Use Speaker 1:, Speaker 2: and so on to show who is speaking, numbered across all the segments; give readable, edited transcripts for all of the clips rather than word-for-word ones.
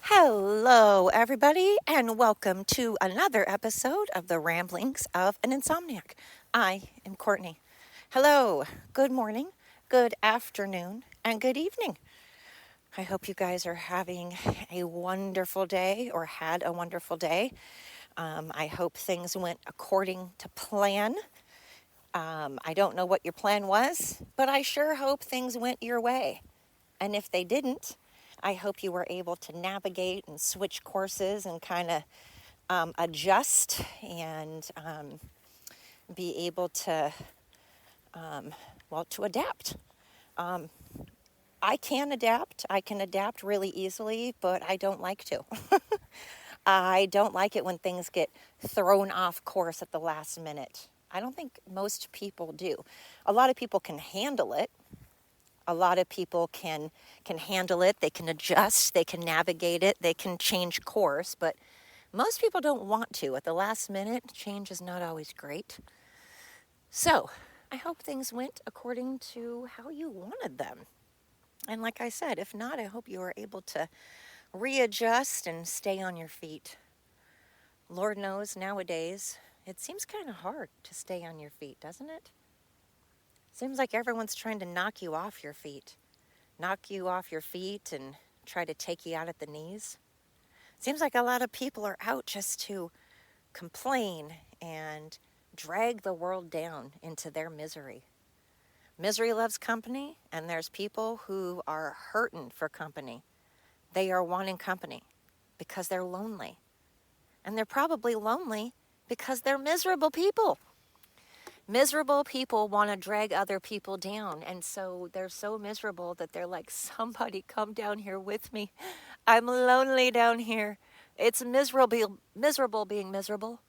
Speaker 1: Hello, everybody, and welcome to another episode of the Ramblings of an Insomniac. I am Courtney. Hello, good morning, good afternoon, and good evening. I hope you guys are having a wonderful day or had a wonderful day. I hope things went according to plan. I don't know what your plan was, but I sure hope things went your way. And if they didn't, I hope you were able to navigate and switch courses and kind of adjust and be able to, to adapt. I can adapt. I can adapt really easily, but I don't like to. I don't like it when things get thrown off course at the last minute. I don't think most people do. A lot of people can handle it. A lot of people can handle it. They can adjust. They can navigate it. They can change course. But most people don't want to. At the last minute, change is not always great. So I hope things went according to how you wanted them. And like I said, if not, I hope you are able to readjust and stay on your feet. Lord knows nowadays it seems kind of hard to stay on your feet, doesn't it? Seems like everyone's trying to knock you off your feet. Knock you off your feet and try to take you out at the knees. Seems like a lot of people are out just to complain and drag the world down into their misery. Misery loves company, and there's people who are hurting for company. They are wanting company because they're lonely. And they're probably lonely because they're miserable people. Miserable people want to drag other people down, and so they're so miserable that they're like, somebody come down here with me. I'm lonely down here. It's miserable being miserable.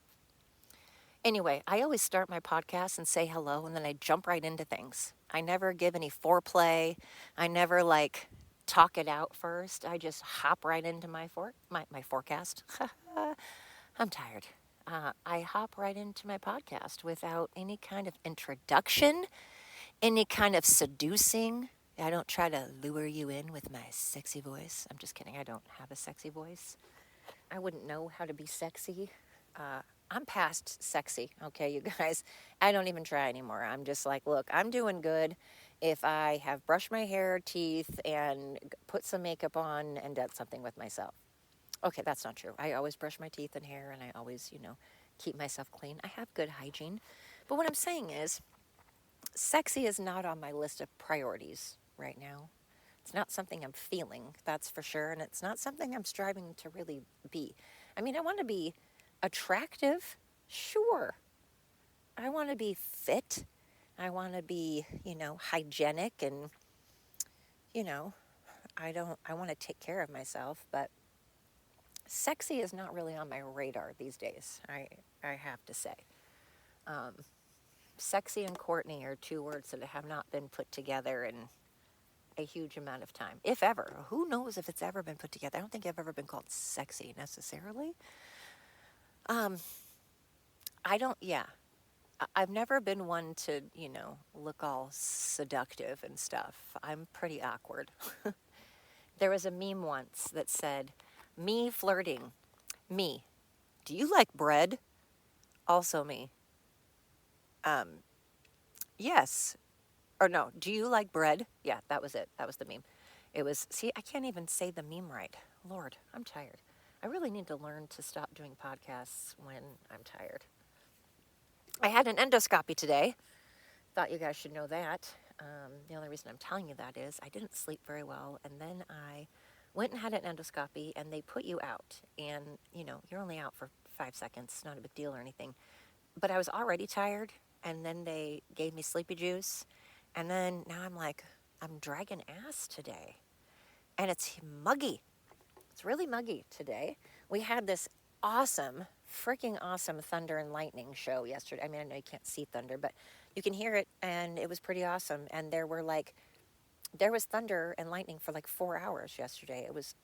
Speaker 1: Anyway, I always start my podcast and say hello, and then I jump right into things. I never give any foreplay. I never talk it out first. I just hop right into my forecast. I'm tired. I hop right into my podcast without any kind of introduction, any kind of seducing. I don't try to lure you in with my sexy voice. I'm just kidding. I don't have a sexy voice. I wouldn't know how to be sexy. I'm past sexy, okay, you guys. I don't even try anymore. I'm just like, look, I'm doing good if I have brushed my hair, teeth, and put some makeup on and done something with myself. Okay, that's not true. I always brush my teeth and hair, and I always, keep myself clean. I have good hygiene. But what I'm saying is, sexy is not on my list of priorities right now. It's not something I'm feeling, that's for sure, and it's not something I'm striving to really be. I mean, I want to be attractive, sure. I want to be fit. I want to be, hygienic and, you know, I want to take care of myself, but sexy is not really on my radar these days, I have to say. Um, Sexy and Courtney are two words that have not been put together in a huge amount of time, if ever. Who knows if it's ever been put together? I don't think I've ever been called sexy necessarily. Um, I don't, yeah. I've never been one to, look all seductive and stuff. I'm pretty awkward. There was a meme once that said, me flirting. Me. Do you like bread? Also me. Um, yes. Or no, do you like bread? Yeah, that was it. That was the meme. It was, see, I can't even say the meme right. Lord, I'm tired. I really need to learn to stop doing podcasts when I'm tired. I had an endoscopy today. Thought you guys should know that. The only reason I'm telling you that is I didn't sleep very well, and then I went and had an endoscopy, and they put you out. And, you're only out for 5 seconds, not a big deal or anything. But I was already tired, and then they gave me sleepy juice, and then now I'm dragging ass today. And it's muggy. It's really muggy today. We had this awesome, freaking awesome thunder and lightning show yesterday. I mean, I know you can't see thunder, but you can hear it, and it was pretty awesome. And there was thunder and lightning for 4 hours yesterday. It was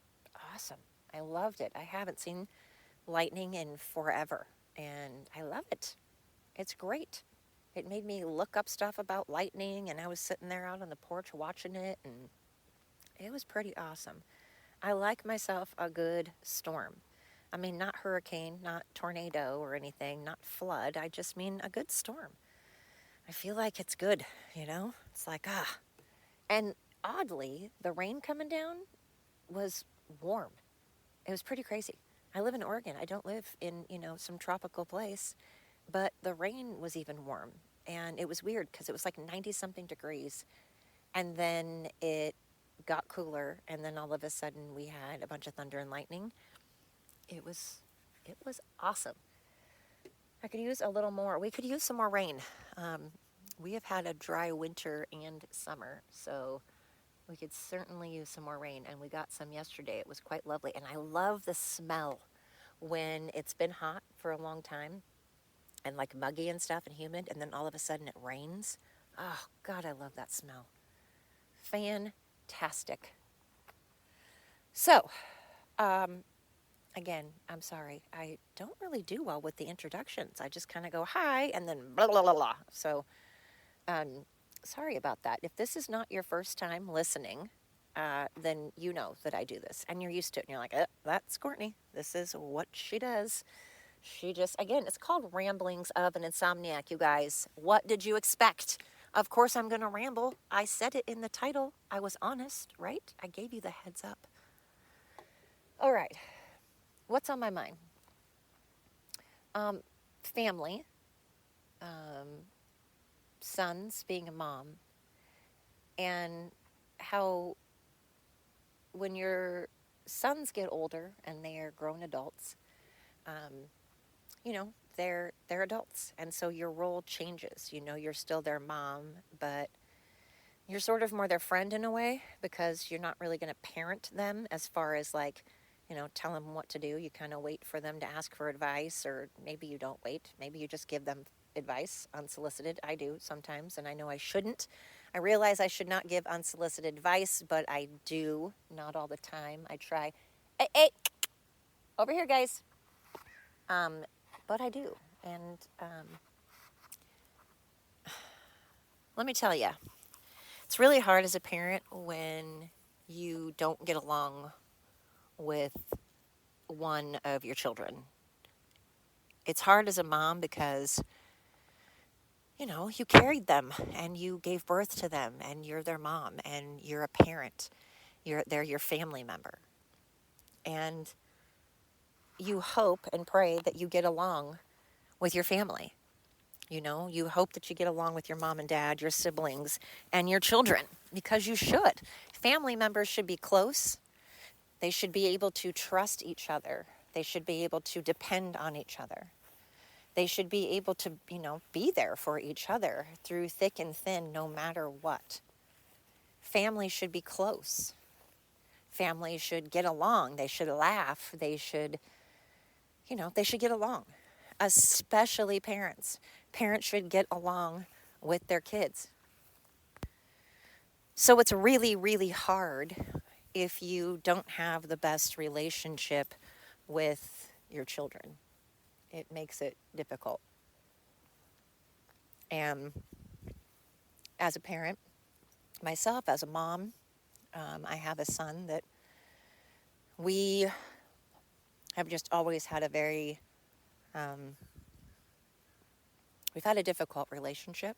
Speaker 1: awesome. I loved it. I haven't seen lightning in forever, and I love it. It's great. It made me look up stuff about lightning, and I was sitting there out on the porch watching it, and it was pretty awesome. I like myself a good storm. I mean, not hurricane, not tornado or anything, not flood. I just mean a good storm. I feel like it's good, you know? It's like, ah. And oddly, the rain coming down was warm. It was pretty crazy. I live in Oregon. I don't live in, some tropical place, but the rain was even warm. And it was weird because it was like 90 something degrees. And then it got cooler. And then all of a sudden we had a bunch of thunder and lightning. It was awesome. I could use a little more. We could use some more rain. We have had a dry winter and summer, so we could certainly use some more rain. And we got some yesterday. It was quite lovely. And I love the smell when it's been hot for a long time and like muggy and stuff and humid, and then all of a sudden it rains. Oh, God, I love that smell. Fantastic. So, again, I'm sorry. I don't really do well with the introductions. I just kind of go, hi, and then blah, blah, blah, blah. So, sorry about that. If this is not your first time listening, then you know that I do this. And you're used to it. And you're like, that's Courtney. This is what she does. She just, again, it's called Ramblings of an Insomniac, you guys. What did you expect? Of course I'm going to ramble. I said it in the title. I was honest, right? I gave you the heads up. All right. What's on my mind? Family. Sons, being a mom. And how when your sons get older and they are grown adults, they're adults. And so your role changes. You're still their mom, but you're sort of more their friend in a way because you're not really going to parent them as far as like, tell them what to do. You kind of wait for them to ask for advice, or maybe you don't wait. Maybe you just give them advice unsolicited. I do sometimes, and I know I shouldn't. I realize I should not give unsolicited advice, but I do. Not all the time. I try. Hey, over here, guys. But I do. And let me tell you, it's really hard as a parent when you don't get along with one of your children. It's hard as a mom because, you carried them and you gave birth to them and you're their mom and you're a parent. They're your family member. And you hope and pray that you get along with your family. You hope that you get along with your mom and dad, your siblings, and your children, because you should. Family members should be close. They should be able to trust each other. They should be able to depend on each other. They should be able to, be there for each other through thick and thin, no matter what. Family should be close. Family should get along. They should laugh. They should get along. Especially parents. Parents should get along with their kids. So it's really, really hard if you don't have the best relationship with your children. It makes it difficult. And as a parent, myself, as a mom, I have a son that we have just always had we've had a difficult relationship.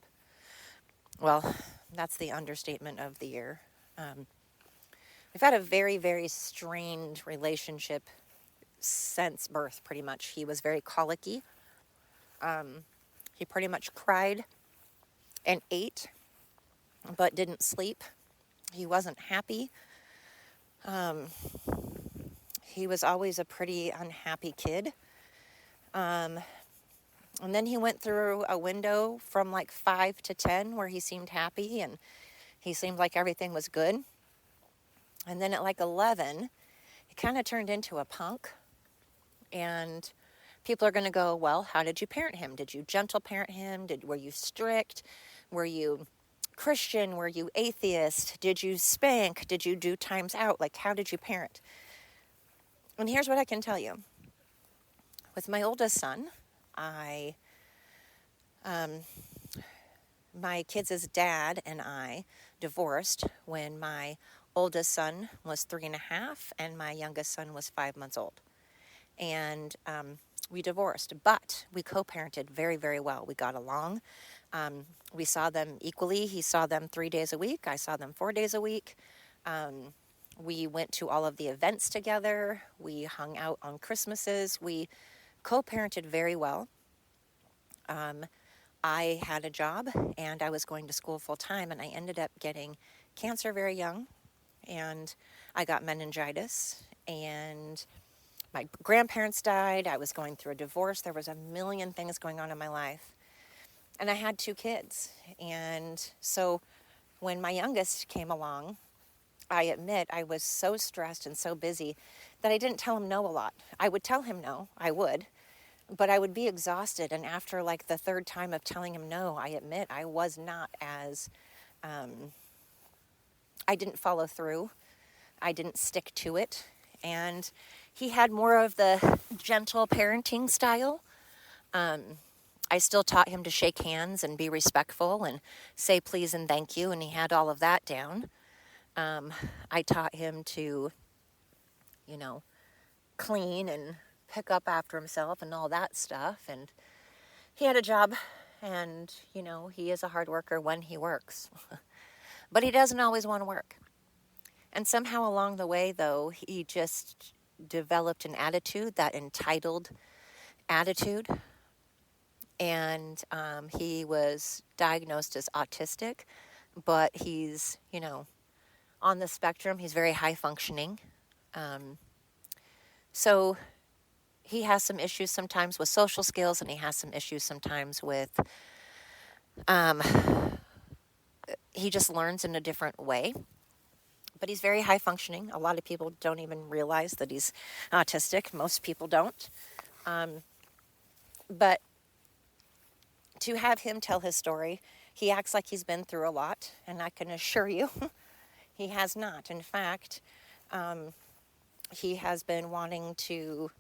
Speaker 1: Well, that's the understatement of the year. We've had a very, very strained relationship since birth, pretty much. He was very colicky. He pretty much cried and ate, but didn't sleep. He wasn't happy. He was always a pretty unhappy kid. And then he went through a window from like 5 to 10 where he seemed happy and he seemed like everything was good. And then at like 11, he kind of turned into a punk. And people are going to go, well, how did you parent him? Did you gentle parent him? Were you strict? Were you Christian? Were you atheist? Did you spank? Did you do times out? Like, how did you parent? And here's what I can tell you. With my oldest son, my kids' dad and I divorced when my oldest son was 3.5, and my youngest son was 5 months old. And we divorced, but we co-parented very, very well. We got along. We saw them equally. He saw them 3 days a week. I saw them 4 days a week. We went to all of the events together. We hung out on Christmases. We co-parented very well. I had a job and I was going to school full time, and I ended up getting cancer very young, and I got meningitis, and my grandparents died. I was going through a divorce. There was a million things going on in my life, and I had 2 kids. And so when my youngest came along, I admit I was so stressed and so busy that I didn't tell him no a lot. I would tell him no, I would, but I would be exhausted. And after like the third time of telling him no, I admit I was not as, I didn't follow through. I didn't stick to it. And he had more of the gentle parenting style. I still taught him to shake hands and be respectful and say please and thank you, and he had all of that down. I taught him to, clean and pick up after himself and all that stuff. And he had a job, and, he is a hard worker when he works. But he doesn't always want to work. And somehow along the way, though, he just developed an attitude, that entitled attitude. And he was diagnosed as autistic, but he's, on the spectrum. He's very high functioning. So he has some issues sometimes with social skills, and he has some issues sometimes with, he just learns in a different way. But he's very high functioning. A lot of people don't even realize that he's autistic. Most people don't. But to have him tell his story, he acts like he's been through a lot, and I can assure you he has not. In fact, he has been wanting to,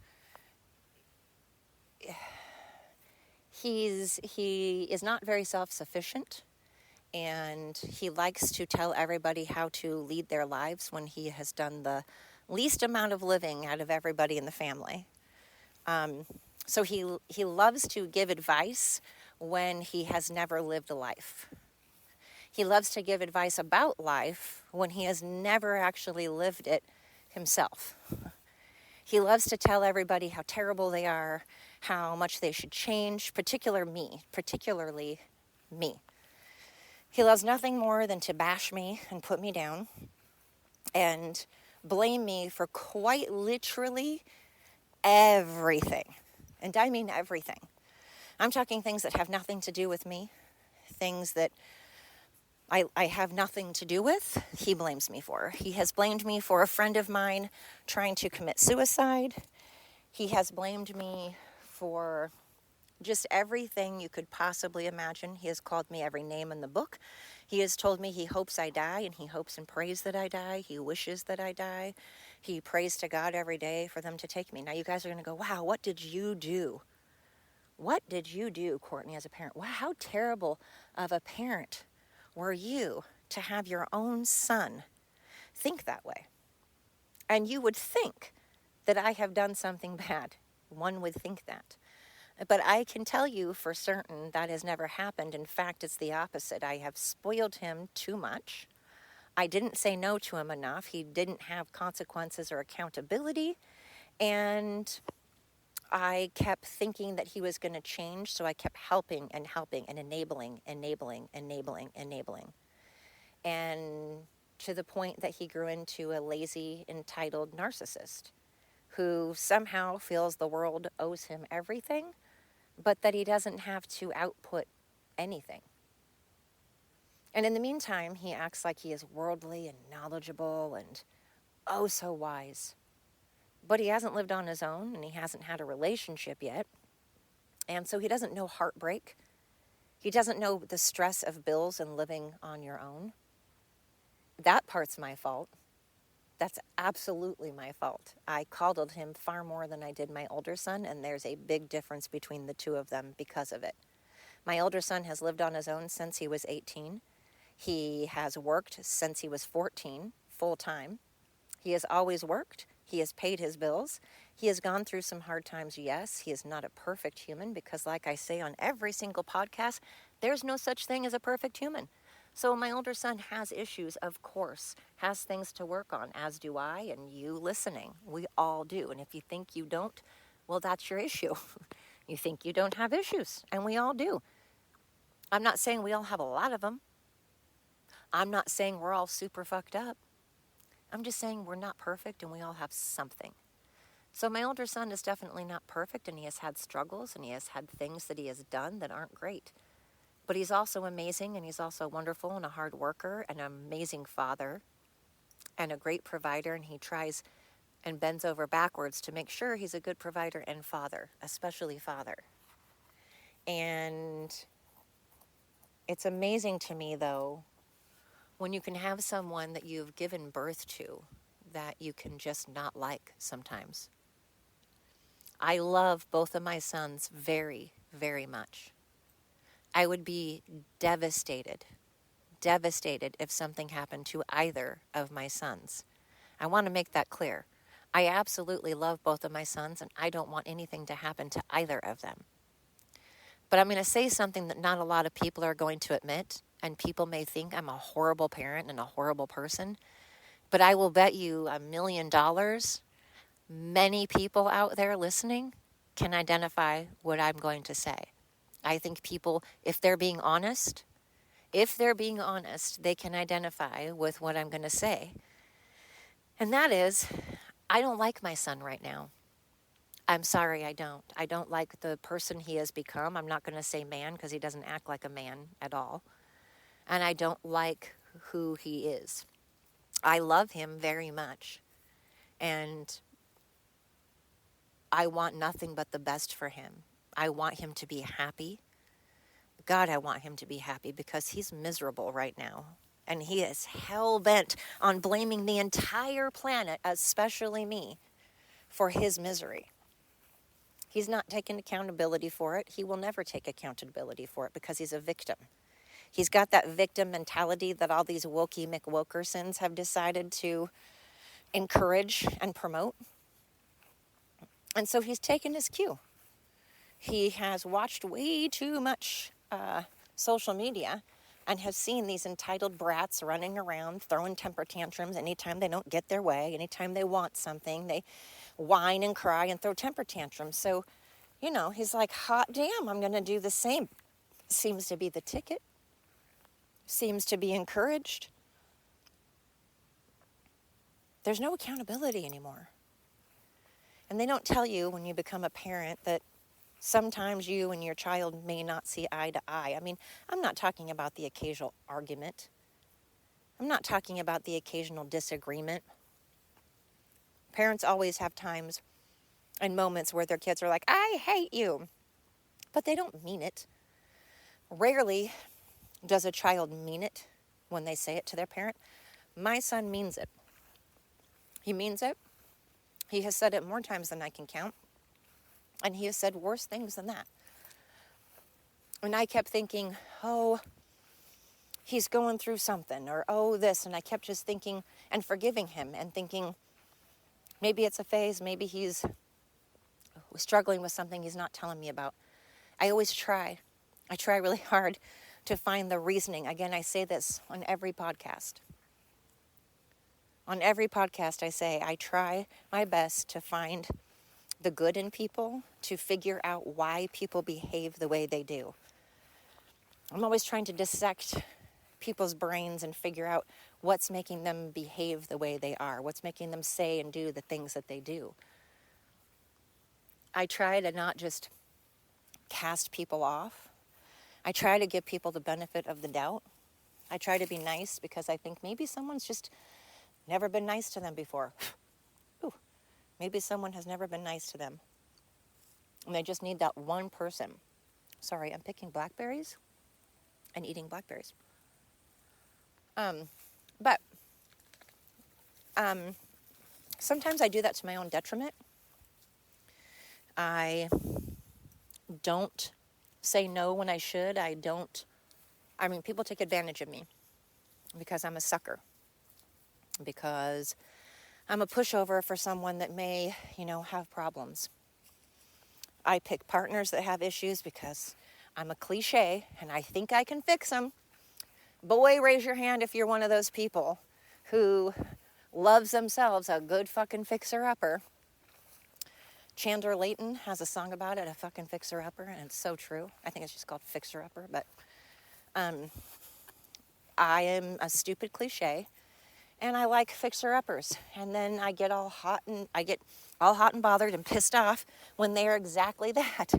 Speaker 1: he is not very self-sufficient, and he likes to tell everybody how to lead their lives when he has done the least amount of living out of everybody in the family. So he loves to give advice when he has never lived a life. He loves to give advice about life when he has never actually lived it himself. He loves to tell everybody how terrible they are, how much they should change, particularly me. He loves nothing more than to bash me and put me down and blame me for quite literally everything. And I mean everything. I'm talking things that have nothing to do with me, things that I have nothing to do with, he blames me for. He has blamed me for a friend of mine trying to commit suicide. He has blamed me for just everything you could possibly imagine. He has called me every name in the book. He has told me he hopes I die, and he hopes and prays that I die. He wishes that I die. He prays to God every day for them to take me. Now you guys are going to go, wow, what did you do? What did you do, Courtney, as a parent? Wow, how terrible of a parent were you to have your own son think that way? And you would think that I have done something bad. One would think that. But I can tell you for certain that has never happened. In fact, it's the opposite. I have spoiled him too much. I didn't say no to him enough. He didn't have consequences or accountability. And I kept thinking that he was going to change, so I kept helping and enabling. And to the point that he grew into a lazy, entitled narcissist who somehow feels the world owes him everything, but that he doesn't have to output anything. And in the meantime, he acts like he is worldly and knowledgeable and oh so wise. But he hasn't lived on his own, and he hasn't had a relationship yet. And so he doesn't know heartbreak. He doesn't know the stress of bills and living on your own. That part's my fault. That's absolutely my fault. I coddled him far more than I did my older son, and there's a big difference between the two of them because of it. My older son has lived on his own since he was 18. He has worked since he was 14, full time. He has always worked. He has paid his bills. He has gone through some hard times, yes. He is not a perfect human because, like I say on every single podcast, there's no such thing as a perfect human. So my older son has issues, of course, has things to work on, as do I and you listening. We all do. And if you think you don't, well, that's your issue. You think you don't have issues, and we all do. I'm not saying we all have a lot of them. I'm not saying we're all super fucked up. I'm just saying we're not perfect and we all have something. So my older son is definitely not perfect, and he has had struggles, and he has had things that he has done that aren't great. But he's also amazing, and he's also wonderful and a hard worker and an amazing father and a great provider, and he tries and bends over backwards to make sure he's a good provider and father, especially father. And it's amazing to me, though, when you can have someone that you've given birth to that you can just not like sometimes. I love both of my sons very, very much. I would be devastated if something happened to either of my sons. I want to make that clear. I absolutely love both of my sons, and I don't want anything to happen to either of them. But I'm going to say something that not a lot of people are going to admit, and people may think I'm a horrible parent and a horrible person, but I will bet you $1 million, many people out there listening can identify what I'm going to say. I think people, if they're being honest, they can identify with what I'm going to say. And that is, I don't like my son right now. I'm sorry, I don't. I don't like the person he has become. I'm not going to say man because he doesn't act like a man at all. And I don't like who he is. I love him very much. And I want nothing but the best for him. I want him to be happy. God, I want him to be happy because he's miserable right now. And he is hell-bent on blaming the entire planet, especially me, for his misery. He's not taking accountability for it. He will never take accountability for it because he's a victim. He's got that victim mentality that all these wokey McWokersons have decided to encourage and promote. And so he's taken his cue. He has watched way too much social media and has seen these entitled brats running around throwing temper tantrums anytime they don't get their way, anytime they want something. They whine and cry and throw temper tantrums. So, he's like, hot damn, I'm going to do the same. Seems to be the ticket. Seems to be encouraged. There's no accountability anymore. And they don't tell you when you become a parent that sometimes you and your child may not see eye to eye. I mean, I'm not talking about the occasional argument. I'm not talking about the occasional disagreement. Parents always have times and moments where their kids are like, I hate you. But they don't mean it. Rarely does a child mean it when they say it to their parent. My son means it. He means it. He has said it more times than I can count. And he has said worse things than that. And I kept thinking, oh, he's going through something, or oh, this. And I kept just thinking and forgiving him and thinking, maybe it's a phase, maybe he's struggling with something he's not telling me about. I always try. I try really hard to find the reasoning. Again, I say this on every podcast. On every podcast I say, I try my best to find the good in people, to figure out why people behave the way they do. I'm always trying to dissect people's brains and figure out what's making them behave the way they are, what's making them say and do the things that they do. I try to not just cast people off. I try to give people the benefit of the doubt. I try to be nice because I think maybe someone's just never been nice to them before. Ooh, maybe someone has never been nice to them. And they just need that one person. Sorry, I'm picking blackberries and eating blackberries. But sometimes I do that to my own detriment. I don't say no when I should. People take advantage of me because I'm a sucker. because I'm a pushover for someone that may, have problems. I pick partners that have issues because I'm a cliche and I think I can fix them. Boy, raise your hand if you're one of those people who loves themselves a good fucking fixer-upper. Chandler Layton has a song about it, a fucking fixer-upper, and it's so true. I think it's just called fixer-upper, but I am a stupid cliche, and I like fixer-uppers. And then I get all hot and bothered and pissed off when they are exactly that,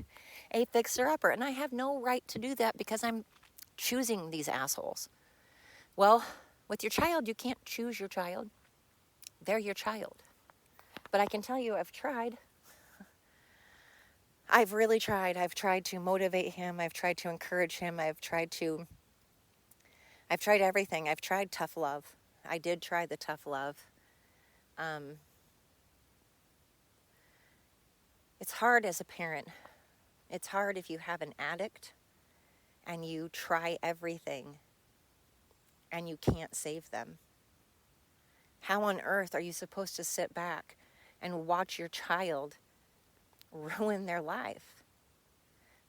Speaker 1: a fixer-upper. And I have no right to do that because I'm choosing these assholes. Well, with your child, you can't choose your child. They're your child. But I can tell you I've tried. I've really tried. I've tried to motivate him. I've tried to encourage him. I've tried everything. I've tried tough love. I did try the tough love. It's hard as a parent. It's hard if you have an addict and you try everything and you can't save them. How on earth are you supposed to sit back and watch your child ruin their life?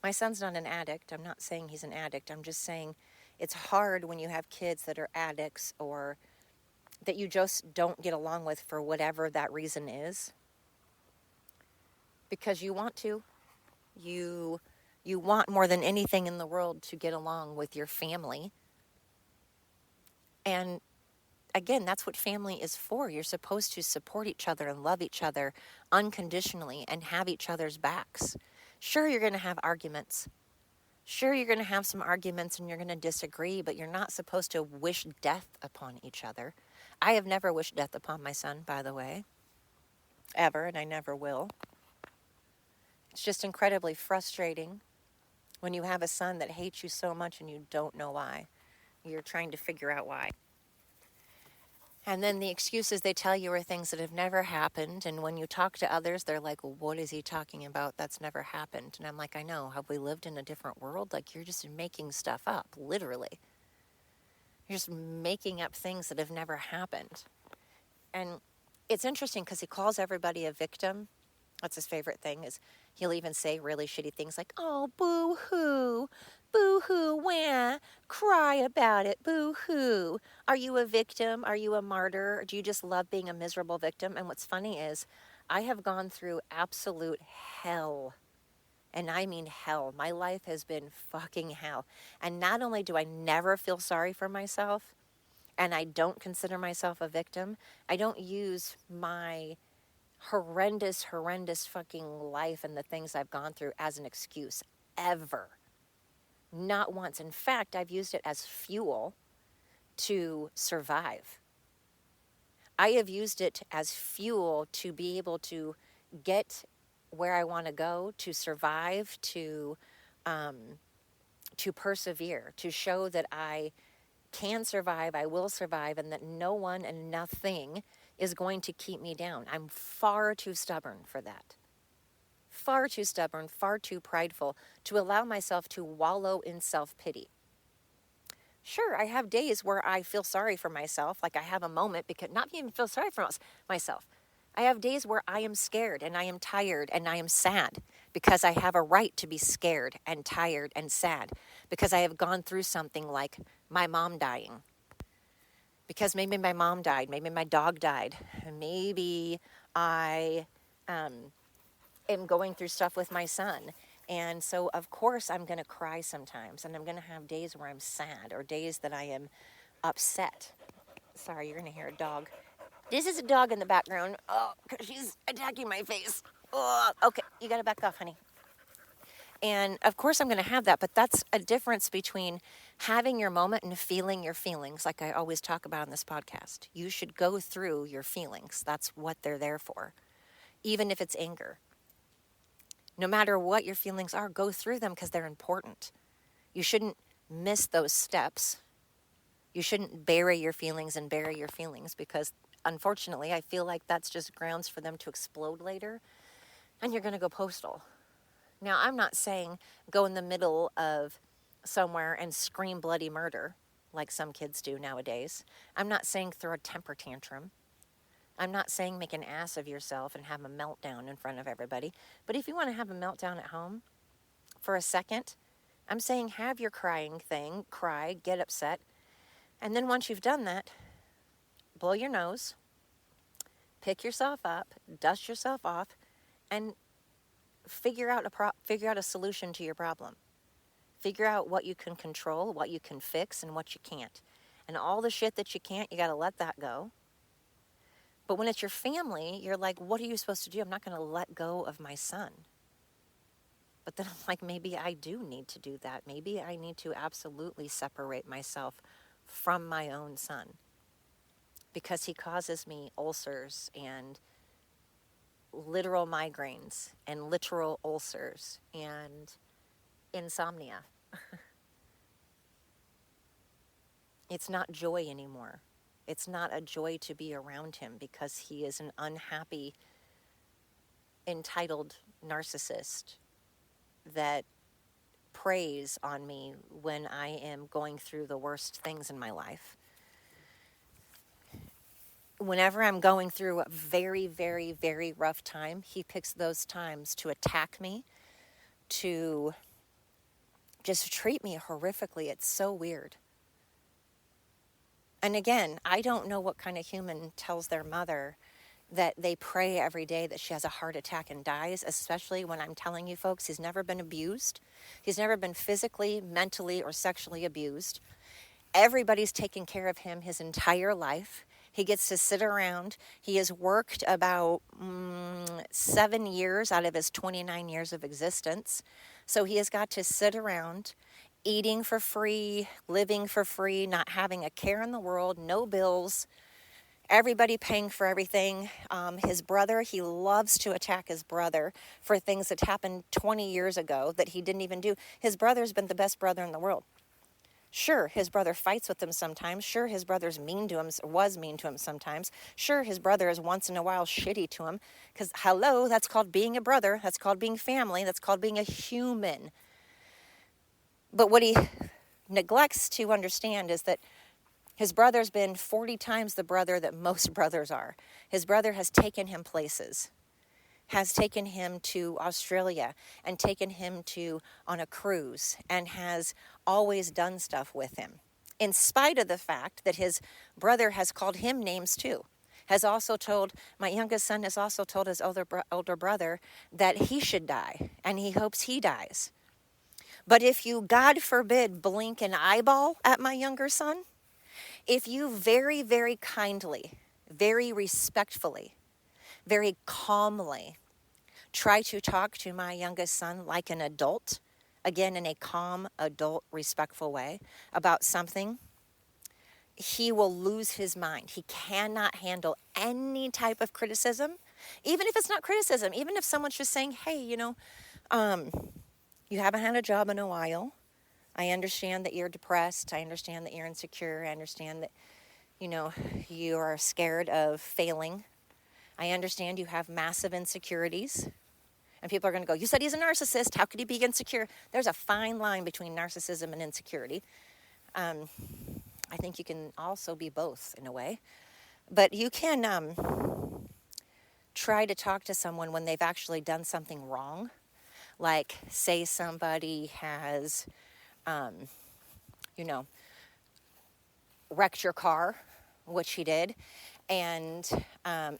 Speaker 1: My son's not an addict. I'm not saying he's an addict. I'm just saying it's hard when you have kids that are addicts or that you just don't get along with for whatever that reason is. Because you want to. You want more than anything in the world to get along with your family. And again, that's what family is for. You're supposed to support each other and love each other unconditionally and have each other's backs. Sure, you're going to have arguments. Sure, you're going to have some arguments and you're going to disagree, but you're not supposed to wish death upon each other. I have never wished death upon my son, by the way, ever, and I never will. It's just incredibly frustrating when you have a son that hates you so much and you don't know why. You're trying to figure out why. And then the excuses they tell you are things that have never happened. And when you talk to others, they're like, well, what is he talking about? That's never happened. And I'm like, I know. Have we lived in a different world? Like, you're just making stuff up, literally. You're just making up things that have never happened. And it's interesting because he calls everybody a victim. That's his favorite thing, is he'll even say really shitty things like, oh, boo-hoo, boo-hoo, wah, cry about it, boo-hoo. Are you a victim? Are you a martyr? Or do you just love being a miserable victim? And what's funny is I have gone through absolute hell. And I mean hell. My life has been fucking hell. And not only do I never feel sorry for myself, and I don't consider myself a victim, I don't use my horrendous fucking life and the things I've gone through as an excuse, ever. Not once. In fact, I've used it as fuel to survive. I have used it as fuel to be able to get where I want to go, to survive, to persevere, to show that I can survive, I will survive, and that no one and nothing is going to keep me down. I'm far too stubborn for that. Far too stubborn, far too prideful to allow myself to wallow in self-pity. Sure, I have days where I feel sorry for myself, like I have a moment, because not even feel sorry for myself. I have days where I am scared and I am tired and I am sad because I have a right to be scared and tired and sad because I have gone through something like my mom dying. Because maybe my mom died, maybe my dog died, maybe I am going through stuff with my son. And so, of course, I'm going to cry sometimes, and I'm going to have days where I'm sad or days that I am upset. Sorry, you're going to hear a dog. This is a dog in the background. Oh, because she's attacking my face. Oh, okay, you got to back off, honey. And of course I'm going to have that, but that's a difference between having your moment and feeling your feelings, like I always talk about in this podcast. You should go through your feelings. That's what they're there for. Even if it's anger. No matter what your feelings are, go through them because they're important. You shouldn't miss those steps. You shouldn't bury your feelings because unfortunately I feel like that's just grounds for them to explode later and you're going to go postal. Now, I'm not saying go in the middle of somewhere and scream bloody murder. like some kids do nowadays. I'm not saying throw a temper tantrum. I'm not saying make an ass of yourself and have a meltdown in front of everybody. But if you want to have a meltdown at home for a second, I'm saying have your crying thing, cry, get upset. And then once you've done that, blow your nose, pick yourself up, dust yourself off, and figure out a solution to your problem. Figure out what you can control, what you can fix, and what you can't. And all the shit that you can't, you got to let that go. But when it's your family, you're like, what are you supposed to do? I'm not going to let go of my son. But then I'm like, maybe I do need to do that. Maybe I need to absolutely separate myself from my own son, because he causes me ulcers and literal migraines and literal ulcers and insomnia. It's not joy anymore. It's not a joy to be around him because he is an unhappy, entitled narcissist that preys on me when I am going through the worst things in my life. Whenever I'm going through a very, very, very rough time, he picks those times to attack me, to just treat me horrifically. It's so weird. And again, I don't know what kind of human tells their mother that they pray every day that she has a heart attack and dies, especially when I'm telling you folks, he's never been abused. He's never been physically, mentally, or sexually abused. Everybody's taken care of him his entire life. He gets to sit around. He has worked about 7 years out of his 29 years of existence. So he has got to sit around, eating for free, living for free, not having a care in the world, no bills, everybody paying for everything. His brother, he loves to attack his brother for things that happened 20 years ago that he didn't even do. His brother's been the best brother in the world. Sure, his brother fights with him sometimes. Sure, his brother's mean to him, was mean to him sometimes. Sure, his brother is once in a while shitty to him. Because, hello, that's called being a brother. That's called being family. That's called being a human. But what he neglects to understand is that his brother's been 40 times the brother that most brothers are. His brother has taken him places, has taken him to Australia and taken him on a cruise, and has always done stuff with him. In spite of the fact that his brother has called him names too. My youngest son has also told his older brother that he should die and he hopes he dies. But if you, God forbid, blink an eyeball at my younger son, if you very, very kindly, very respectfully, very calmly try to talk to my youngest son like an adult, again, in a calm, adult, respectful way about something, he will lose his mind. He cannot handle any type of criticism, even if it's not criticism, even if someone's just saying, hey, you haven't had a job in a while. I understand that you're depressed. I understand that you're insecure. I understand that, you are scared of failing. I understand you have massive insecurities. And people are going to go, you said he's a narcissist. How could he be insecure? There's a fine line between narcissism and insecurity. I think you can also be both in a way. But you can try to talk to someone when they've actually done something wrong. Like, say somebody has, wrecked your car, which he did. And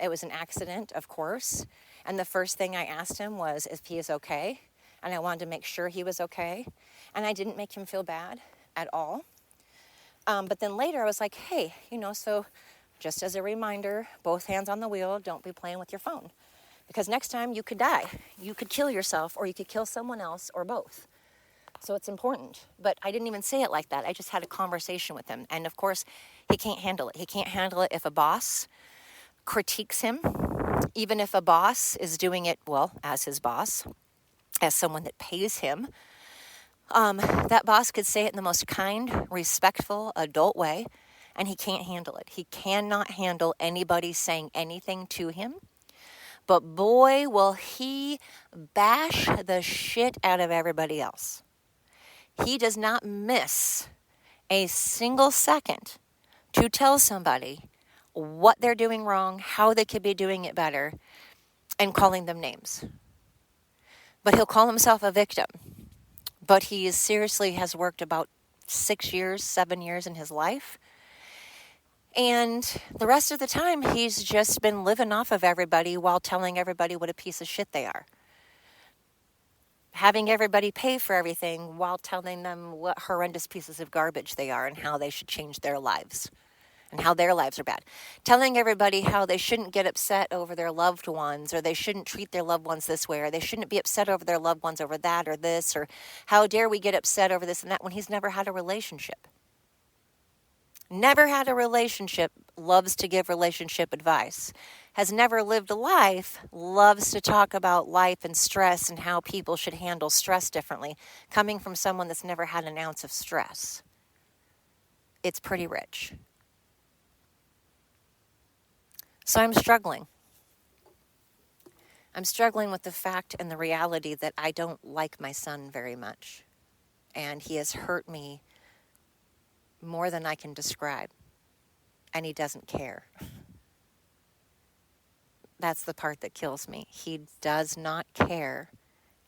Speaker 1: it was an accident, of course. And the first thing I asked him was if he is okay. And I wanted to make sure he was okay. And I didn't make him feel bad at all. But then later I was like, hey, so just as a reminder, both hands on the wheel, don't be playing with your phone. Because next time you could die. You could kill yourself, or you could kill someone else, or both. So it's important. But I didn't even say it like that. I just had a conversation with him. And of course, he can't handle it. He can't handle it if a boss critiques him. Even if a boss is doing it, well, as his boss, as someone that pays him. That boss could say it in the most kind, respectful, adult way, and he can't handle it. He cannot handle anybody saying anything to him. But boy, will he bash the shit out of everybody else. He does not miss a single second to tell somebody what they're doing wrong, how they could be doing it better, and calling them names. But he'll call himself a victim. But he is seriously has worked about 6 years, 7 years in his life. And the rest of the time, he's just been living off of everybody while telling everybody what a piece of shit they are. Having everybody pay for everything while telling them what horrendous pieces of garbage they are and how they should change their lives and how their lives are bad. Telling everybody how they shouldn't get upset over their loved ones, or they shouldn't treat their loved ones this way, or they shouldn't be upset over their loved ones over that or this, or how dare we get upset over this and that, when he's never had a relationship. Never had a relationship, loves to give relationship advice. Has never lived a life, loves to talk about life and stress and how people should handle stress differently, coming from someone that's never had an ounce of stress. It's pretty rich. So I'm struggling. I'm struggling with the fact and the reality that I don't like my son very much. And he has hurt me more than I can describe. And he doesn't care. That's the part that kills me. He does not care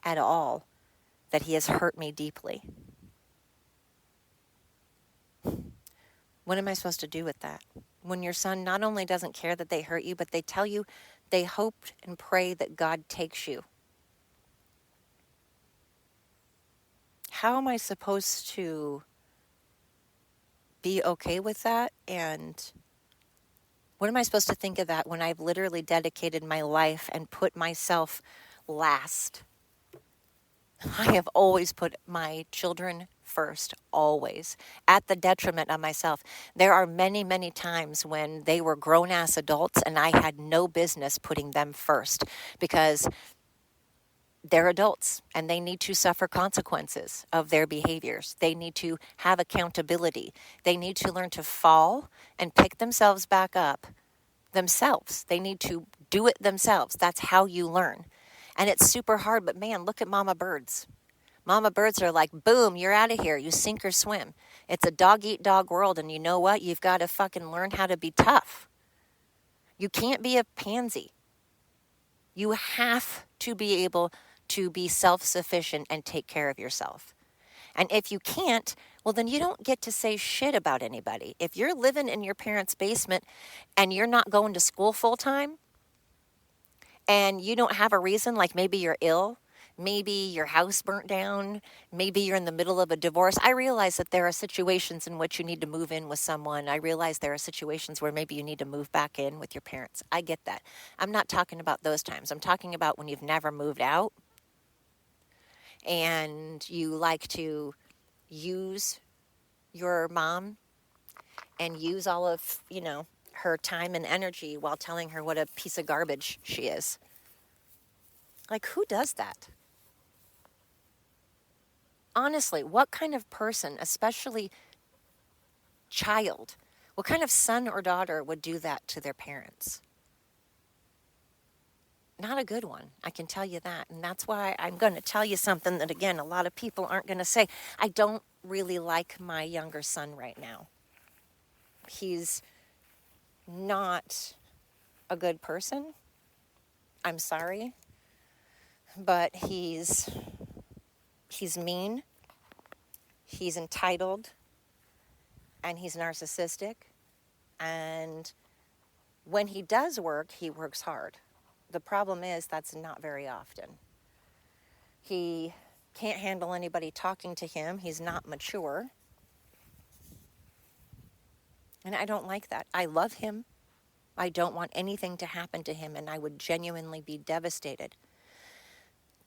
Speaker 1: at all that he has hurt me deeply. What am I supposed to do with that? When your son not only doesn't care that they hurt you, but they tell you they hope and pray that God takes you. How am I supposed to be okay with that? And what am I supposed to think of that when I've literally dedicated my life and put myself last? I have always put my children first, always, at the detriment of myself. There are many, many times when they were grown-ass adults and I had no business putting them first, because they're adults and they need to suffer consequences of their behaviors. They need to have accountability. They need to learn to fall and pick themselves back up themselves. They need to do it themselves. That's how you learn. And it's super hard, but man, look at mama birds. Mama birds are like, boom, you're out of here. You sink or swim. It's a dog-eat-dog world, and you know what? You've got to fucking learn how to be tough. You can't be a pansy. You have to be able to be self-sufficient and take care of yourself. And if you can't, well, then you don't get to say shit about anybody. If you're living in your parents' basement and you're not going to school full-time, and you don't have a reason, like maybe you're ill, maybe your house burnt down, maybe you're in the middle of a divorce. I realize that there are situations in which you need to move in with someone. I realize there are situations where maybe you need to move back in with your parents. I get that. I'm not talking about those times. I'm talking about when you've never moved out and you like to use your mom and use all of, her time and energy while telling her what a piece of garbage she is. Like, who does that? Honestly, what kind of person, especially child, what kind of son or daughter would do that to their parents? Not a good one, I can tell you that. And that's why I'm going to tell you something that, again, a lot of people aren't going to say. I don't really like my younger son right now. He's not a good person. I'm sorry. But he's mean, he's entitled, and he's narcissistic. And when he does work, he works hard. The problem is that's not very often. He can't handle anybody talking to him. He's not mature. And I don't like that. I love him. I don't want anything to happen to him, and I would genuinely be devastated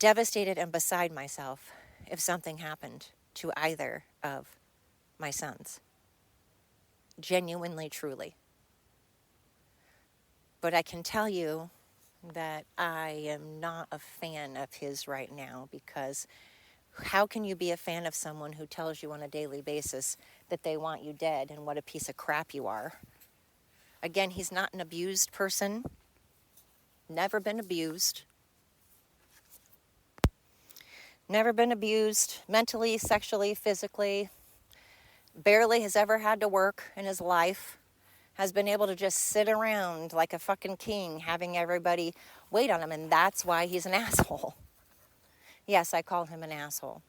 Speaker 1: and beside myself if something happened to either of my sons. Genuinely, truly. But I can tell you that I am not a fan of his right now, because how can you be a fan of someone who tells you on a daily basis that they want you dead and what a piece of crap you are? Again, he's not an abused person. Never been abused. Never been abused mentally, sexually, physically. barely has ever had to work in his life, has been able to just sit around like a fucking king, having everybody wait on him, and that's why he's an asshole. Yes, I call him an asshole.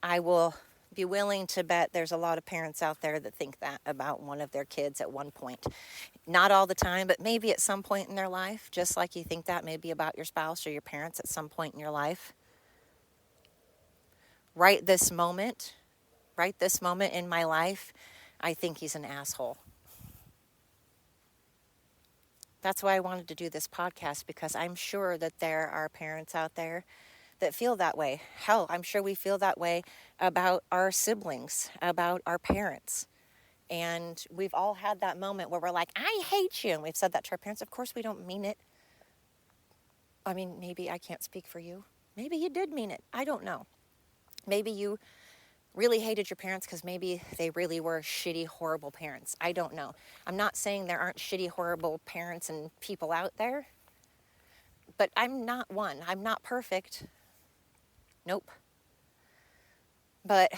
Speaker 1: I will be willing to bet there's a lot of parents out there that think that about one of their kids at one point. Not all the time, but maybe at some point in their life, just like you think that maybe about your spouse or your parents at some point in your life. Right this moment in my life, I think he's an asshole. That's why I wanted to do this podcast, because I'm sure that there are parents out there that feel that way. Hell, I'm sure we feel that way about our siblings, about our parents. And we've all had that moment where we're like, I hate you. And we've said that to our parents. Of course, we don't mean it. I mean, maybe I can't speak for you. Maybe you did mean it. I don't know. Maybe you really hated your parents because maybe they really were shitty, horrible parents. I don't know. I'm not saying there aren't shitty, horrible parents and people out there, but I'm not one. I'm not perfect. Nope. But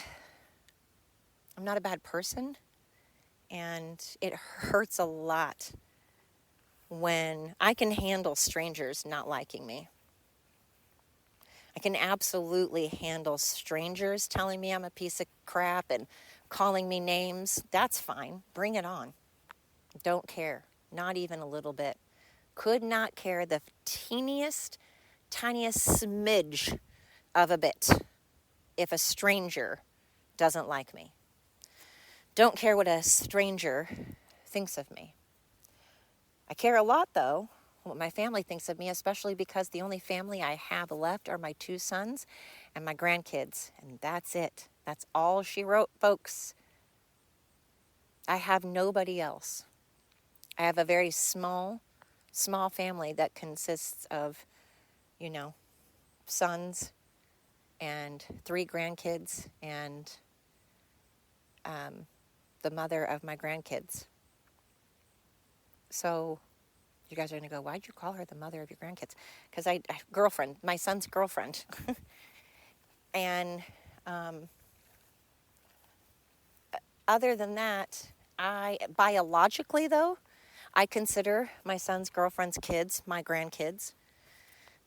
Speaker 1: I'm not a bad person, and it hurts a lot when I can handle strangers not liking me. I can absolutely handle strangers telling me I'm a piece of crap and calling me names. That's fine. Bring it on. Don't care. Not even a little bit. Could not care the tiniest smidge of a bit if a stranger doesn't like me. Don't care what a stranger thinks of me. I care a lot, though, what my family thinks of me, especially because the only family I have left are my 2 sons and my grandkids. And that's it. That's all she wrote, folks. I have nobody else. I have a very small family that consists of, sons and 3 grandkids and the mother of my grandkids. So you guys are going to go, why'd you call her the mother of your grandkids? Because girlfriend, my son's girlfriend. And other than that, biologically, though, I consider my son's girlfriend's kids my grandkids.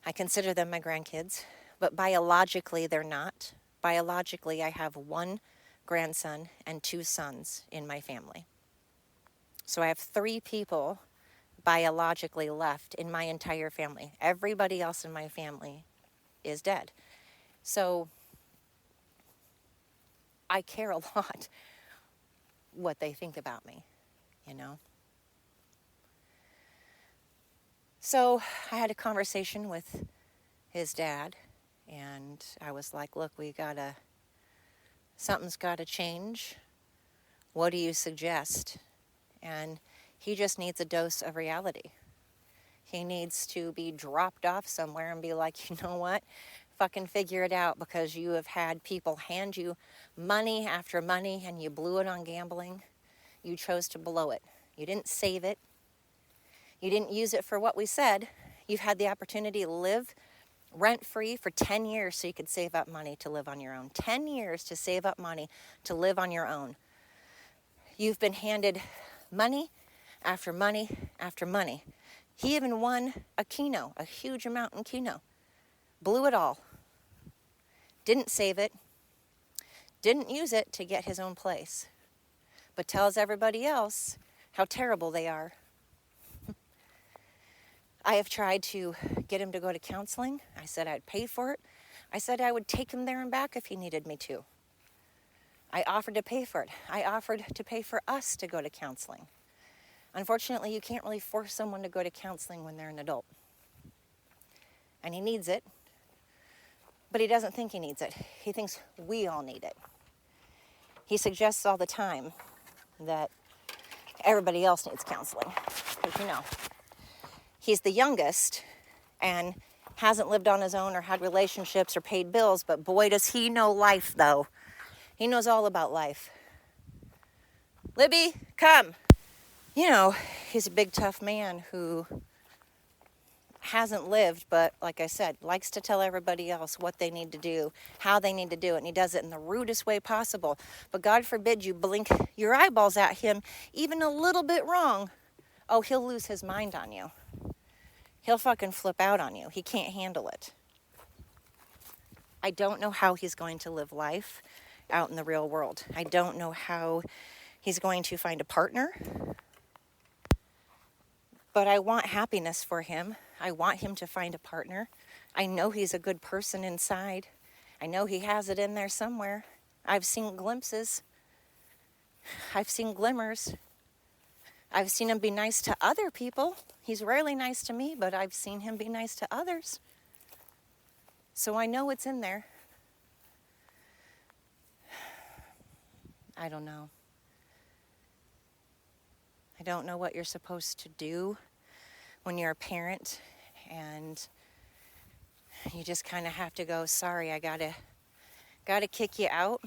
Speaker 1: I consider them my grandkids, but biologically, they're not. Biologically, I have 1 grandson and 2 sons in my family. So I have 3 people biologically left in my entire family. Everybody else in my family is dead. So I care a lot what they think about me, So I had a conversation with his dad, and I was like, look, something's gotta change. What do you suggest? And he just needs a dose of reality. He needs to be dropped off somewhere and be like, you know what? Fucking figure it out, because you have had people hand you money after money and you blew it on gambling. You chose to blow it. You didn't save it. You didn't use it for what we said. You've had the opportunity to live rent-free for 10 years so you could save up money to live on your own. 10 years to save up money to live on your own. You've been handed money after money after money. He even won a Keno, a huge amount in Keno. Blew it all. Didn't save it. Didn't use it to get his own place. But tells everybody else how terrible they are. I have tried to get him to go to counseling. I said I'd pay for it. I said I would take him there and back if he needed me to. I offered to pay for it. I offered to pay for us to go to counseling. Unfortunately, you can't really force someone to go to counseling when they're an adult. And he needs it, but he doesn't think he needs it. He thinks we all need it. He suggests all the time that everybody else needs counseling. But he's the youngest and hasn't lived on his own or had relationships or paid bills, but boy, does he know life, though. He knows all about life. Libby, come. He's a big, tough man who hasn't lived, but like I said, likes to tell everybody else what they need to do, how they need to do it, and he does it in the rudest way possible. But God forbid you blink your eyeballs at him even a little bit wrong. Oh, he'll lose his mind on you. He'll fucking flip out on you. He can't handle it. I don't know how he's going to live life out in the real world. I don't know how he's going to find a partner. But I want happiness for him. I want him to find a partner. I know he's a good person inside. I know he has it in there somewhere. I've seen glimpses. I've seen glimmers. I've seen him be nice to other people. He's rarely nice to me, but I've seen him be nice to others. So I know it's in there. I don't know. I don't know what you're supposed to do when you're a parent and you just kind of have to go, sorry, I gotta kick you out,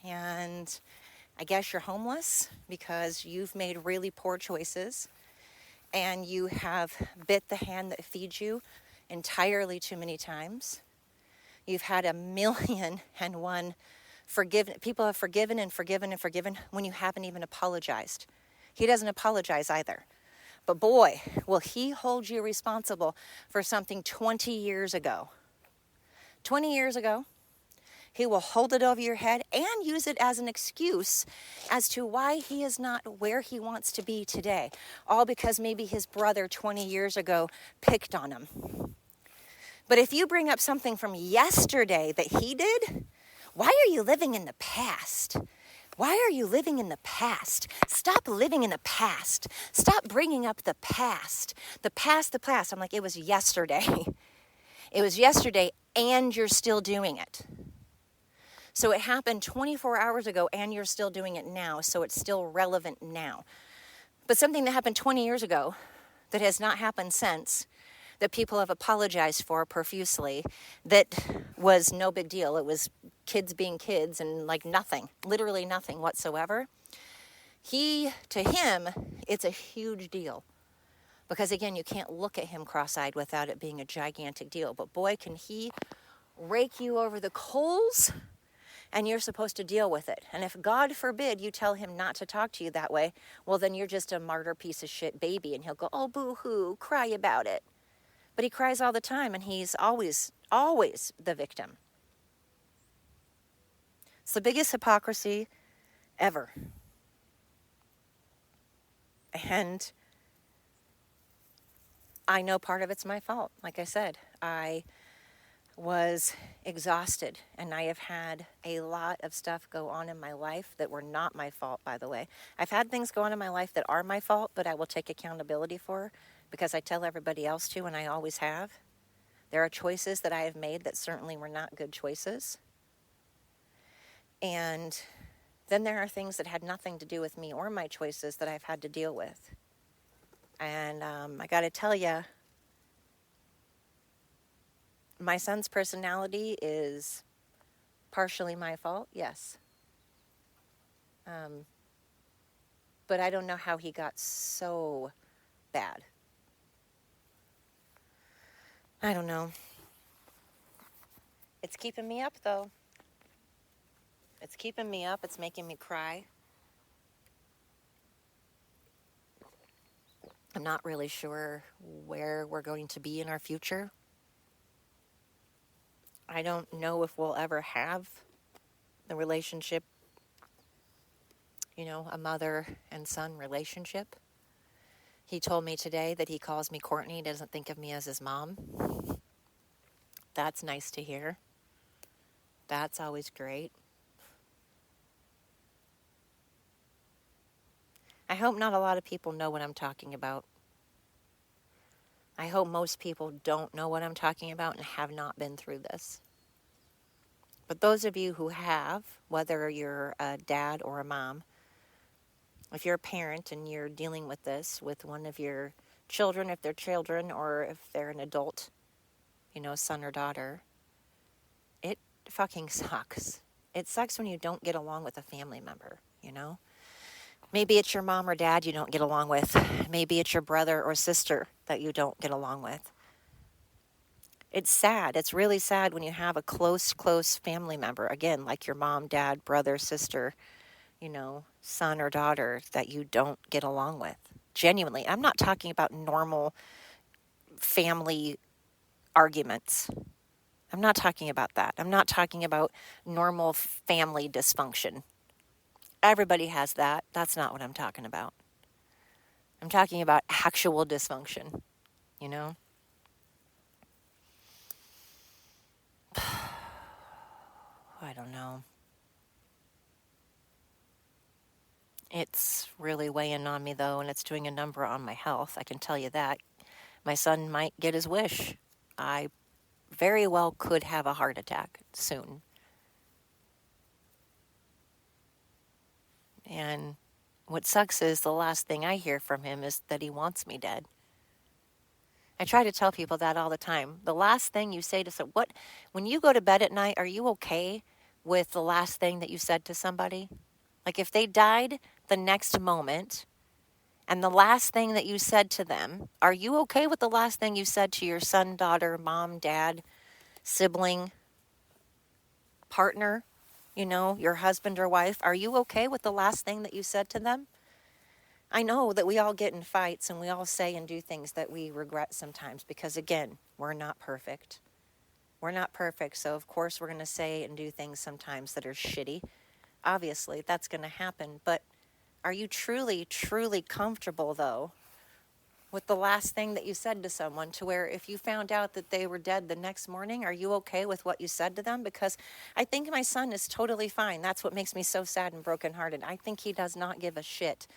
Speaker 1: and I guess you're homeless because you've made really poor choices and you have bit the hand that feeds you entirely too many times. You've had 1,000,001 people have forgiven and forgiven and forgiven when you haven't even apologized. He doesn't apologize either. But boy, will he hold you responsible for something 20 years ago. 20 years ago, he will hold it over your head and use it as an excuse as to why he is not where he wants to be today. All because maybe his brother 20 years ago picked on him. But if you bring up something from yesterday that he did, why are you living in the past? Why are you living in the past? Stop living in the past. Stop bringing up the past. The past, the past. I'm like, it was yesterday. It was yesterday, and you're still doing it. So it happened 24 hours ago, and you're still doing it now, so it's still relevant now. But something that happened 20 years ago that has not happened since, that people have apologized for profusely, that was no big deal. It was kids being kids and like nothing, literally nothing whatsoever. To him, it's a huge deal. Because again, you can't look at him cross-eyed without it being a gigantic deal. But boy, can he rake you over the coals, and you're supposed to deal with it. And if God forbid you tell him not to talk to you that way, well, then you're just a martyr piece of shit baby, and he'll go, oh, boo-hoo, cry about it. But he cries all the time, and he's always the victim. It's the biggest hypocrisy ever. And I know part of it's my fault. Like I said, I was exhausted, and I have had a lot of stuff go on in my life that were not my fault, by the way. I've had things go on in my life that are my fault, but I will take accountability for, because I tell everybody else to, and I always have. There are choices that I have made that certainly were not good choices. And then there are things that had nothing to do with me or my choices that I've had to deal with. And I got to tell you, my son's personality is partially my fault, yes. But I don't know how he got so bad. I don't know. It's keeping me up, though. It's keeping me up. It's making me cry. I'm not really sure where we're going to be in our future. I don't know if we'll ever have the relationship, a mother and son relationship. He told me today that he calls me Courtney, doesn't think of me as his mom. That's nice to hear. That's always great. I hope not a lot of people know what I'm talking about. I hope most people don't know what I'm talking about and have not been through this. But those of you who have, whether you're a dad or a mom, if you're a parent and you're dealing with this with one of your children, if they're children, or if they're an adult, son or daughter, it fucking sucks. It sucks when you don't get along with a family member, Maybe it's your mom or dad you don't get along with. Maybe it's your brother or sister that you don't get along with. It's sad. It's really sad when you have a close family member, again, like your mom, dad, brother, sister, son or daughter that you don't get along with. Genuinely. I'm not talking about normal family arguments. I'm not talking about that. I'm not talking about normal family dysfunction. Everybody has that. That's not what I'm talking about. I'm talking about actual dysfunction, you know? I don't know. It's really weighing on me, though, and it's doing a number on my health. I can tell you that. My son might get his wish. I very well could have a heart attack soon. And what sucks is the last thing I hear from him is that he wants me dead. I try to tell people that all the time. The last thing you say to someone, when you go to bed at night, are you okay with the last thing that you said to somebody? Like if they died the next moment and the last thing that you said to them, are you okay with the last thing you said to your son, daughter, mom, dad, sibling, partner, your husband or wife? Are you okay with the last thing that you said to them? I know that we all get in fights and we all say and do things that we regret sometimes because, again, we're not perfect. We're not perfect, so of course we're going to say and do things sometimes that are shitty. Obviously, that's going to happen, but are you truly, truly comfortable, though, with the last thing that you said to someone to where if you found out that they were dead the next morning, are you okay with what you said to them? Because I think my son is totally fine. That's what makes me so sad and brokenhearted. I think he does not give a shit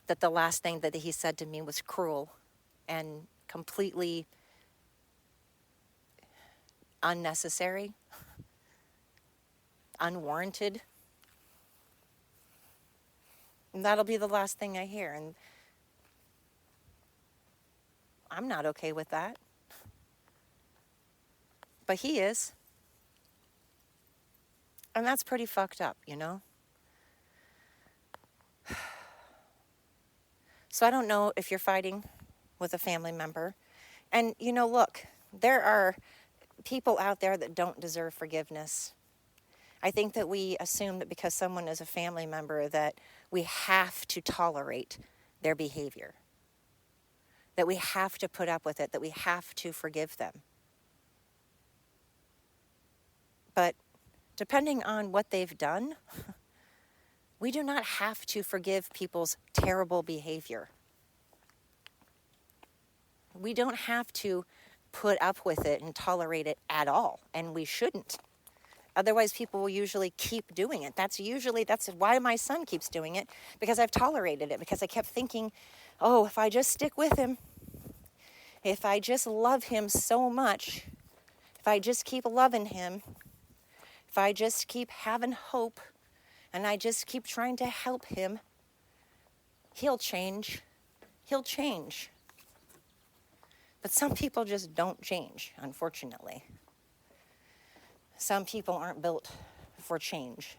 Speaker 1: that the last thing that he said to me was cruel and completely unnecessary, unwarranted. And that'll be the last thing I hear. And I'm not okay with that. But he is. And that's pretty fucked up, So I don't know if you're fighting with a family member. And, look, there are people out there that don't deserve forgiveness. I think that we assume that because someone is a family member that we have to tolerate their behavior, that we have to put up with it, that we have to forgive them. But depending on what they've done, we do not have to forgive people's terrible behavior. We don't have to put up with it and tolerate it at all, and we shouldn't. Otherwise, people will usually keep doing it. That's why my son keeps doing it, because I've tolerated it, because I kept thinking, oh, if I just stick with him, if I just love him so much, if I just keep loving him, if I just keep having hope, and I just keep trying to help him, he'll change. He'll change. But some people just don't change, unfortunately. Some people aren't built for change.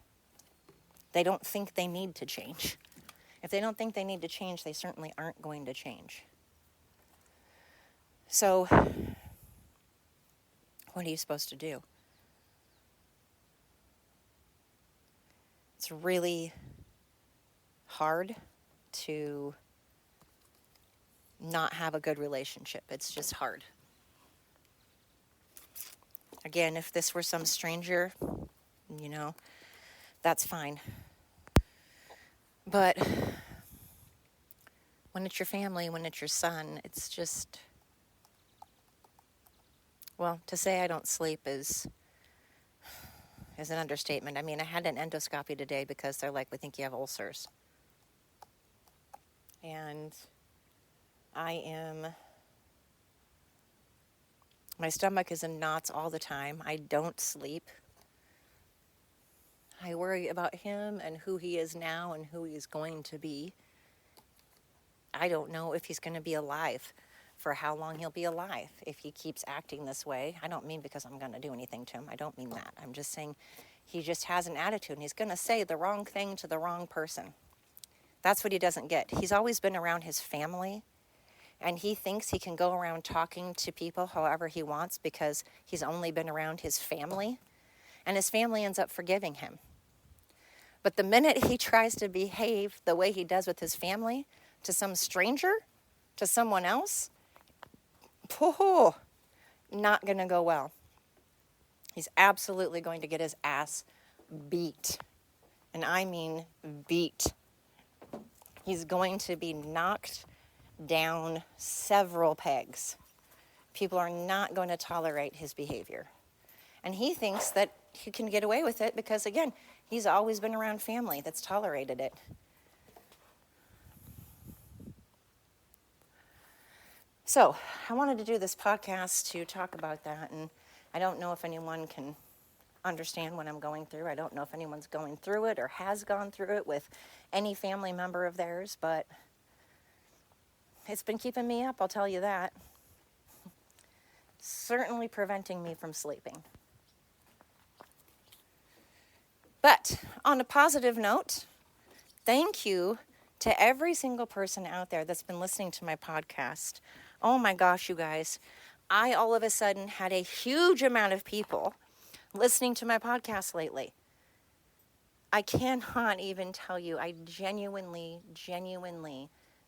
Speaker 1: They don't think they need to change. If they don't think they need to change, they certainly aren't going to change. So, what are you supposed to do? It's really hard to not have a good relationship. It's just hard. Again, if this were some stranger, that's fine. But when it's your family, when it's your son, it's just, well, to say I don't sleep is an understatement. I mean, I had an endoscopy today because they're like, we think you have ulcers. And my stomach is in knots all the time. I don't sleep. I worry about him and who he is now and who he's going to be. I don't know if he's going to be alive, for how long he'll be alive if he keeps acting this way. I don't mean because I'm going to do anything to him. I don't mean that. I'm just saying he just has an attitude and he's going to say the wrong thing to the wrong person. That's what he doesn't get. He's always been around his family And he thinks he can go around talking to people however he wants because he's only been around his family. And his family ends up forgiving him. But the minute he tries to behave the way he does with his family to some stranger, to someone else, not going to go well. He's absolutely going to get his ass beat. And I mean beat. He's going to be knocked down several pegs. People are not going to tolerate his behavior. And he thinks that he can get away with it because, again, he's always been around family that's tolerated it. So I wanted to do this podcast to talk about that, and I don't know if anyone can understand what I'm going through. I don't know if anyone's going through it or has gone through it with any family member of theirs, but it's been keeping me up, I'll tell you that. Certainly preventing me from sleeping. But on a positive note, thank you to every single person out there that's been listening to my podcast. Oh my gosh, you guys. I all of a sudden had a huge amount of people listening to my podcast lately. I cannot even tell you, I genuinely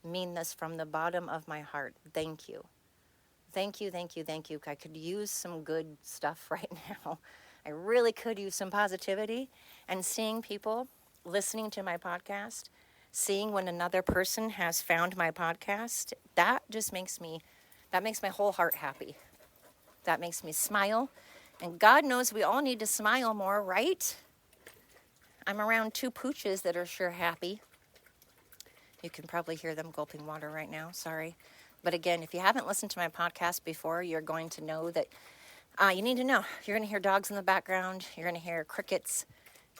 Speaker 1: mean this from the bottom of my heart. Thank you. Thank you. I could use some good stuff right now. I really could use some positivity, and seeing people listening to my podcast, seeing when another person has found my podcast, that makes my whole heart happy. That makes me smile. And God knows we all need to smile more, right? I'm around two pooches that are sure happy. You can probably hear them gulping water right now. Sorry. But again, if you haven't listened to my podcast before, you're going to know that you need to know. You're going to hear dogs in the background. You're going to hear crickets,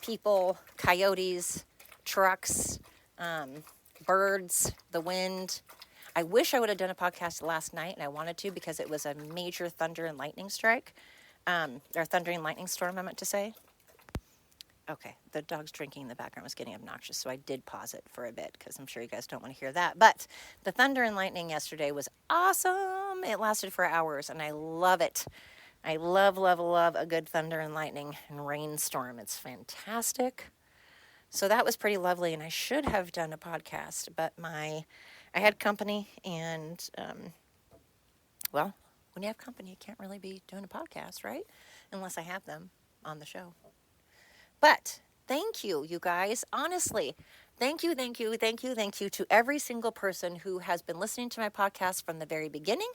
Speaker 1: people, coyotes, trucks, birds, the wind. I wish I would have done a podcast last night, and I wanted to because it was a major thunder and lightning strike. Or thunder and lightning storm, I meant to say. Okay, the dog's drinking in the background was getting obnoxious, so I did pause it for a bit because I'm sure you guys don't want to hear that. But the thunder and lightning yesterday was awesome. It lasted for hours, and I love it. I love a good thunder and lightning and rainstorm. It's fantastic. So that was pretty lovely, and I should have done a podcast, but I had company, and, well, when you have company, you can't really be doing a podcast, right? Unless I have them on the show. But thank you, you guys. Honestly, thank you to every single person who has been listening to my podcast from the very beginning,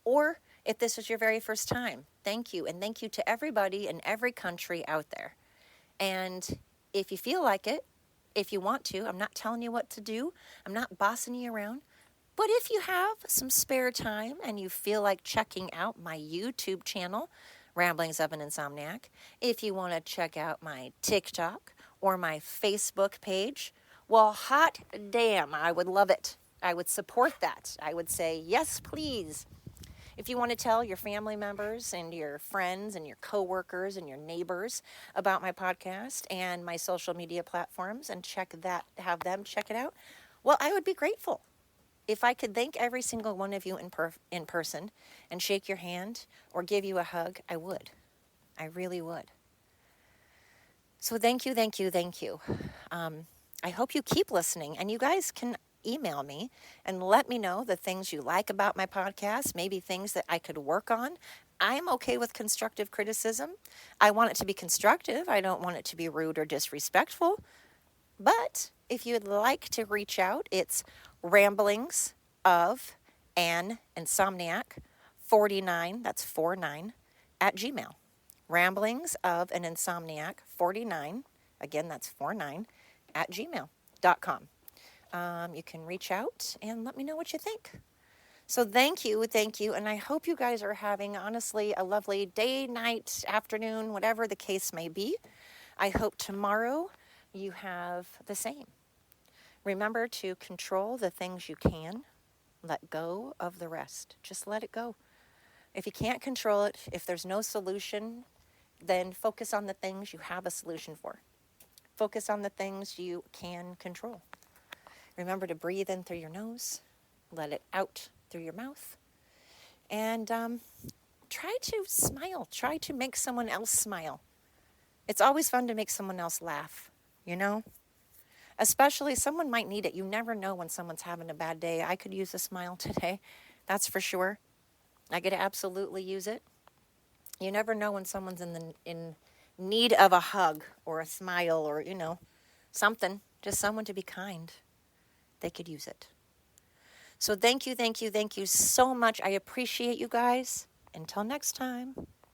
Speaker 1: or if this is your very first time. Thank you, and thank you to everybody in every country out there. And if you feel like it, if you want to, I'm not telling you what to do. I'm not bossing you around. But if you have some spare time and you feel like checking out my YouTube channel, Ramblings of an Insomniac, if you want to check out my TikTok or my Facebook page, well, hot damn, I would love it. I would support that. I would say, yes, please. If you want to tell your family members and your friends and your coworkers and your neighbors about my podcast and my social media platforms and have them check it out, well, I would be grateful. If I could thank every single one of you in person and shake your hand or give you a hug, I would. I really would. So thank you. I hope you keep listening, and you guys can email me and let me know the things you like about my podcast, maybe things that I could work on. I'm okay with constructive criticism. I want it to be constructive. I don't want it to be rude or disrespectful. But if you'd like to reach out, it's Ramblings of an Insomniac 49, that's 49, at Gmail. Ramblings of an Insomniac 49, again, that's 49, at gmail.com. You can reach out and let me know what you think. So thank you, and I hope you guys are having, honestly, a lovely day, night, afternoon, whatever the case may be. I hope tomorrow you have the same. Remember to control the things you can. Let go of the rest. Just let it go. If you can't control it, if there's no solution, then focus on the things you have a solution for. Focus on the things you can control. Remember to breathe in through your nose. Let it out through your mouth. And try to smile. Try to make someone else smile. It's always fun to make someone else laugh, you know? Especially someone might need it. You never know when someone's having a bad day. I could use a smile today, that's for sure. I could absolutely use it. You never know when someone's in need of a hug or a smile or, something. Just someone to be kind. They could use it. So thank you so much. I appreciate you guys. Until next time.